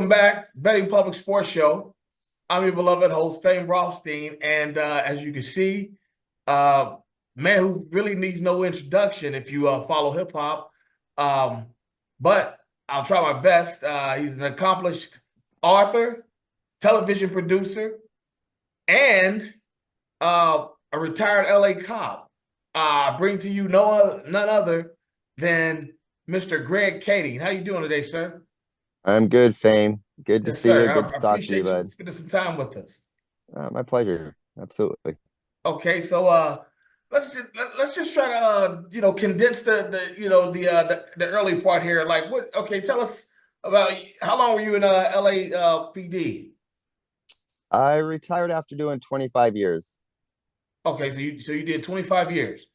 Welcome back, Betting Public Sports Show. I'm your beloved host, Fame Rothstein, and as you can see, uh, man who really needs no introduction if you follow hip hop. Um, but I'll try my best. He's an accomplished author, television producer, and a retired LA cop. Bring to you none other than Mr. Greg Kading. How you doing today, sir? I'm good, Fame. Good to Yes, see sir. you. Good I to talk to you, appreciate you bud. spending some time with us. My pleasure. Absolutely. Okay, so let's just try to condense the early part here. Like what? Okay, tell us about how long were you in LA PD? I retired after doing 25 years. Okay, so you did 25 years.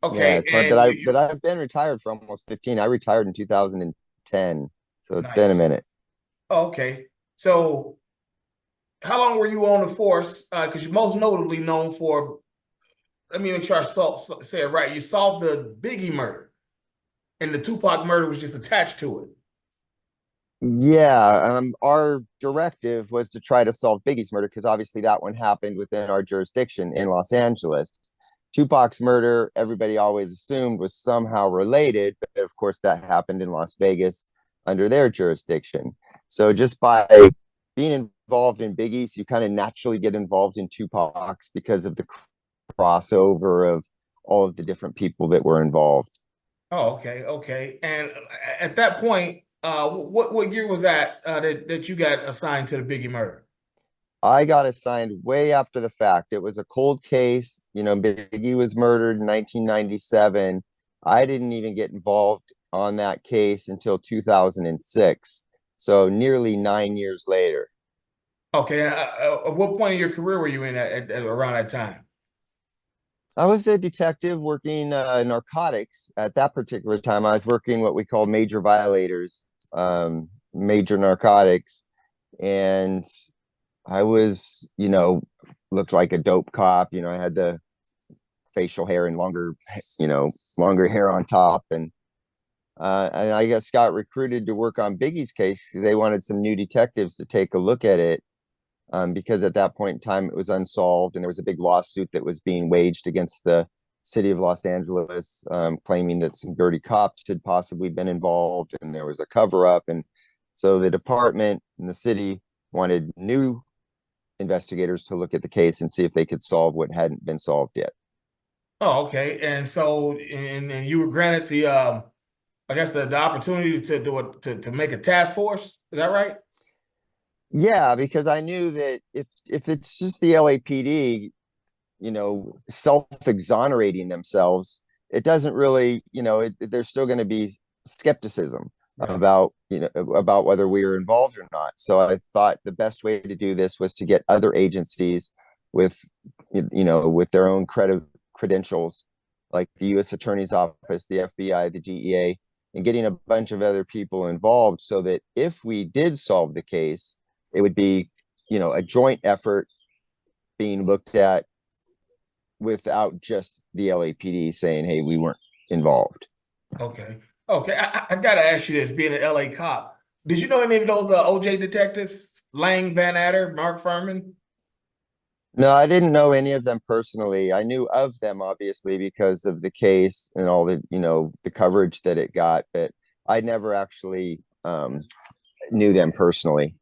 Yeah, Okay, 20, but and I you but I've been retired for almost 15. I retired in 2010, so it's been a nice. minute. Oh, okay, so how long were you on the force? Because you're most notably known for. Let me make sure say it right. You solved the Biggie murder, and the Tupac murder was just attached to it. Yeah, our directive was to try to solve Biggie's murder because obviously that one happened within our jurisdiction in Los Angeles. Tupac's murder, everybody always assumed was somehow related, but of course that happened in Las Vegas under their jurisdiction. So just by being involved in Biggie's, you kind of naturally get involved in Tupac's because of the crossover of all of the different people that were involved. Oh, okay, okay. And at that point, what year was that you got assigned to the Biggie murder? I got assigned way after the fact. It was a cold case. Biggie was murdered in 1997. I didn't even get involved on that case until 2006. So nearly 9 years later. Okay, at what point in your career were you in at around that time? I was a detective working narcotics at that particular time. I was working what we call major violators, major narcotics. And I was, looked like a dope cop. I had the facial hair and you know, longer hair on top. And I guess got recruited to work on Biggie's case because they wanted some new detectives to take a look at it. Because at that point in time it was unsolved, and there was a big lawsuit that was being waged against the city of Los Angeles, claiming that some dirty cops had possibly been involved, and there was a cover up. And so the department and the city wanted new investigators to look at the case and see if they could solve what hadn't been solved yet. Oh, okay. And so, and you were granted I guess the opportunity to do it to make a task force. Is that right? Yeah, because I knew that if it's just the LAPD, self exonerating themselves, it doesn't really, there's still going to be skepticism Yeah. about whether we were involved or not. So I thought the best way to do this was to get other agencies with, with their own credentials, like the U.S. Attorney's Office, the FBI, the DEA, and getting a bunch of other people involved so that if we did solve the case, it would be, a joint effort being looked at without just the LAPD saying, "Hey, we weren't involved." Okay. Okay. I gotta ask you this, being an LA cop, did you know any of those OJ detectives? Lang Van Adder, Mark Furman? No, I didn't know any of them personally. I knew of them obviously because of the case and all the coverage that it got, but I never actually knew them personally.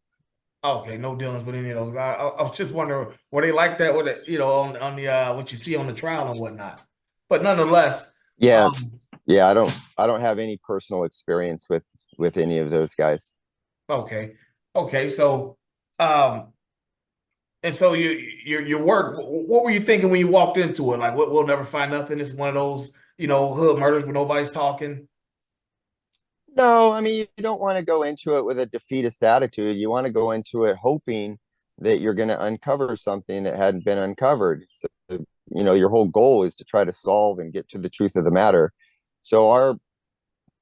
Okay, no dealings with any of those. I was just wondering, were they like that with it, on the what you see on the trial and whatnot? But nonetheless, Yeah, um, yeah, I don't have any personal experience with any of those guys. okay, okay. So, um, and so your work. What were you thinking when you walked into it? Like, we'll never find nothing. It's one of those, hood murders where nobody's talking. No, I mean, you don't want to go into it with a defeatist attitude. You want to go into it hoping that you're going to uncover something that hadn't been uncovered. So, your whole goal is to try to solve and get to the truth of the matter. So our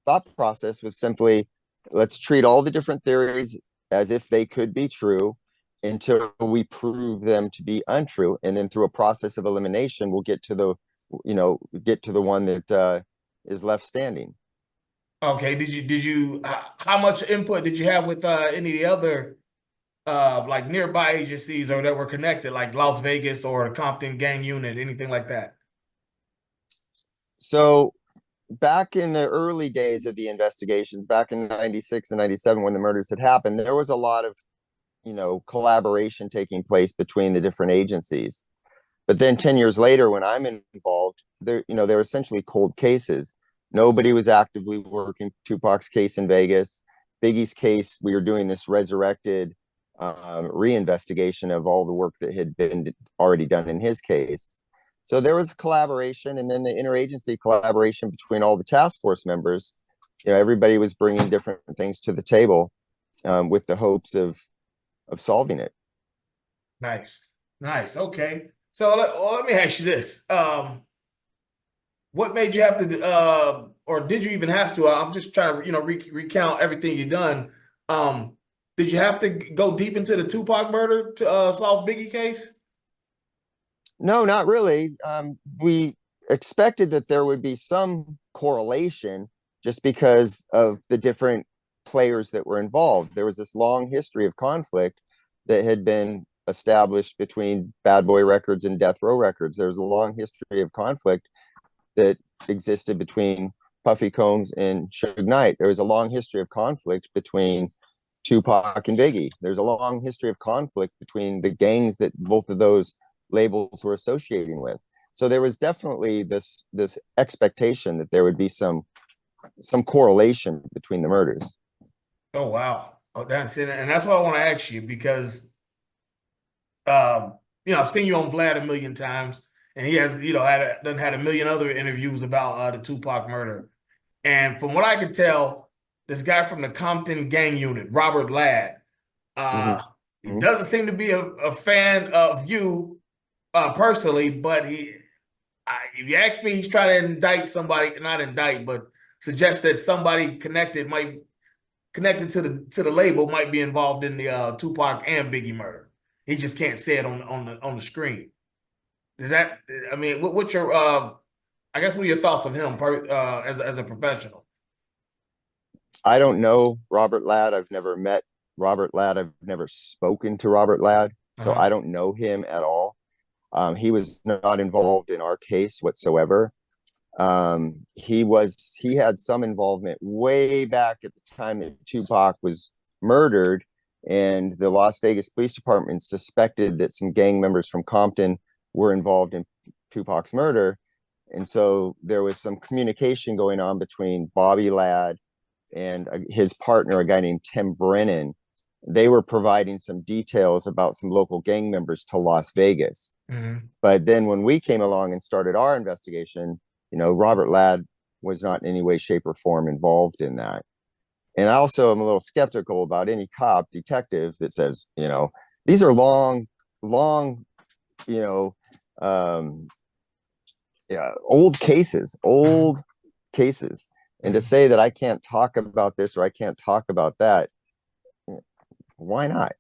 thought process was simply, let's treat all the different theories as if they could be true until we prove them to be untrue. And then through a process of elimination, we'll get to the one that is left standing. Okay. How much input did you have with any of the other like nearby agencies or that were connected, like Las Vegas or the Compton gang unit, anything like that? So back in the early days of the investigations, back in 96 and 97, when the murders had happened, there was a lot of, collaboration taking place between the different agencies. But then 10 years later, when I'm involved, they're essentially cold cases. Nobody was actively working Tupac's case in Vegas. Biggie's case, we were doing this resurrected reinvestigation of all the work that had been already done in his case. So there was collaboration, and then the interagency collaboration between all the task force members. Everybody was bringing different things to the table with the hopes of solving it. Nice, nice. Okay, so let me ask you this: what made you have to, or did you even have to? I'm just trying to, recount everything you've done. Um, did you have to go deep into the Tupac murder to solve Biggie case? No, not really. We expected that there would be some correlation just because of the different players that were involved. There was this long history of conflict that had been established between Bad Boy Records and Death Row Records. There was a long history of conflict that existed between Puffy Combs and Suge Knight. There was a long history of conflict between Tupac and Biggie. There's a long history of conflict between the gangs that both of those labels were associating with. So there was definitely this expectation that there would be some correlation between the murders. Oh wow, oh, that's it, and that's what I want to ask you because I've seen you on Vlad a million times, and he has, had a million other interviews about the Tupac murder. And from what I could tell, this guy from the Compton gang unit, Robert Ladd, Mm-hmm. uh, he Mm-hmm. doesn't seem to be a fan of you personally, but if you ask me, he's trying to indict somebody, not indict, but suggest that somebody connected to the label might be involved in the Tupac and Biggie murder. He just can't say it on the screen. Is that? I mean, what's your? I guess what are your thoughts on him as a professional? I don't know Robert Ladd. I've never met Robert Ladd. I've never spoken to Robert Ladd. So Uh-huh. I don't know him at all. He was not involved in our case whatsoever. He had some involvement way back at the time that Tupac was murdered, and the Las Vegas Police Department suspected that some gang members from Compton were involved in Tupac's murder. And so there was some communication going on between Bobby Ladd and his partner, a guy named Tim Brennan. They were providing some details about some local gang members to Las Vegas. Mm-hmm. But then when we came along and started our investigation, Robert Ladd was not in any way, shape, or form involved in that. And I also am a little skeptical about any cop detective that says, these are long, you know, um, yeah, Mm-hmm. old cases. And to Mm-hmm. say that I can't talk about this or I can't talk about that, why not?